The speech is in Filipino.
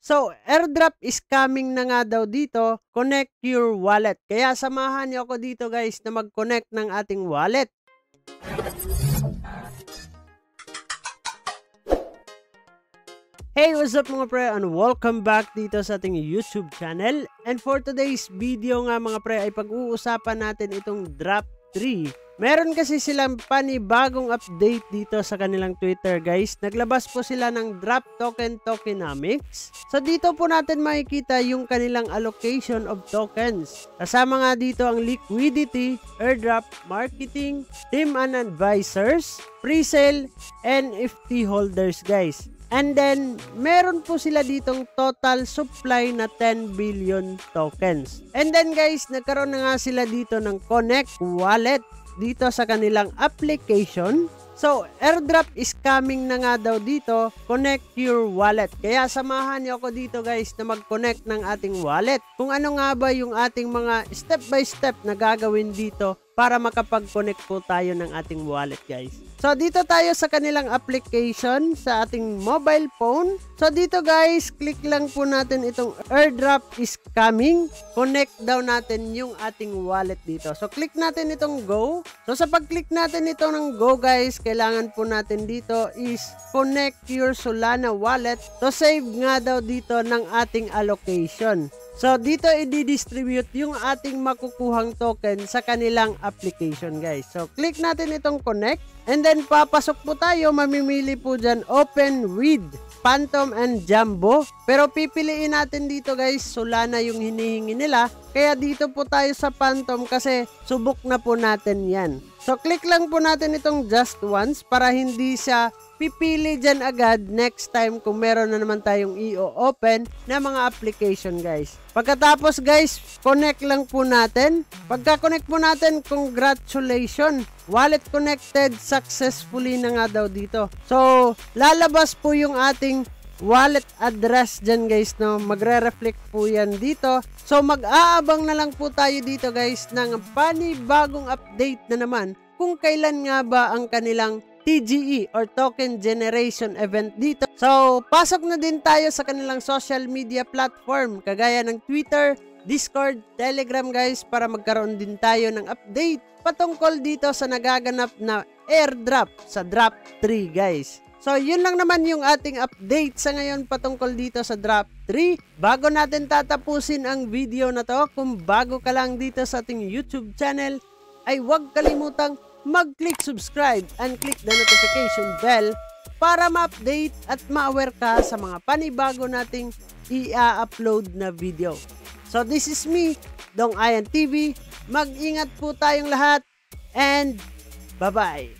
So, airdrop is coming na nga daw dito. Connect your wallet. Kaya samahan niyo ako dito guys na mag-connect ng ating wallet. Hey, what's up mga pre, and welcome back dito sa ating YouTube channel. And for today's video nga mga pre ay pag-uusapan natin itong Drop 3. Meron kasi silang panibagong update dito sa kanilang Twitter guys. Naglabas po sila ng Drop Token Tokenomics. So dito po natin makikita yung kanilang allocation of tokens. Kasama nga dito ang liquidity, airdrop, marketing, team and advisors, pre-sale, NFT holders guys. And then, meron po sila ditong total supply na 10 billion tokens. And then guys, nagkaroon na nga sila dito ng Connect Wallet dito sa kanilang application. So, airdrop is coming na nga daw dito, Connect Your Wallet. Kaya samahan niyo ako dito guys na mag-connect ng ating wallet. Kung ano nga ba yung ating mga step by step na gagawin dito para makapag-connect po tayo ng ating wallet guys. So dito tayo sa kanilang application sa ating mobile phone. So dito guys, click lang po natin itong airdrop is coming. Connect daw natin yung ating wallet dito. So click natin itong go. So sa pag-click natin ito ng go guys, kailangan po natin dito is connect your Solana wallet. So save nga daw dito ng ating allocation. So, dito i-distribute yung ating makukuhang token sa kanilang application, guys. So, click natin itong connect. And then, papasok po tayo. Mamimili po dyan, open with Phantom and Jumbo. Pero pipiliin natin dito, guys, Solana yung hinihingi nila. Kaya dito po tayo sa Phantom kasi subok na po natin yan. So, click lang po natin itong just once para hindi siya pipili dyan agad next time kung meron na naman tayong i-open na mga application guys. Pagkatapos guys, connect lang po natin. Pagka-connect po natin, congratulations! Wallet connected successfully na nga daw dito. So, lalabas po yung ating wallet address dyan guys, no? Magre-reflect po yan dito. So, mag-aabang na lang po tayo dito guys ng panibagong update na naman kung kailan nga ba ang kanilang TGE or Token Generation event dito. So, pasok na din tayo sa kanilang social media platform kagaya ng Twitter, Discord, Telegram guys para magkaroon din tayo ng update patungkol dito sa nagaganap na airdrop sa Drop 3 guys. So, yun lang naman yung ating update sa ngayon patungkol dito sa Drop 3. Bago natin tatapusin ang video na to, kung bago ka lang dito sa ating YouTube channel, ay huwag kalimutang mag-click subscribe and click the notification bell para ma-update at ma-aware ka sa mga panibago nating i-upload na video. So this is me, Dong Ian TV. Mag-ingat po tayong lahat and bye-bye.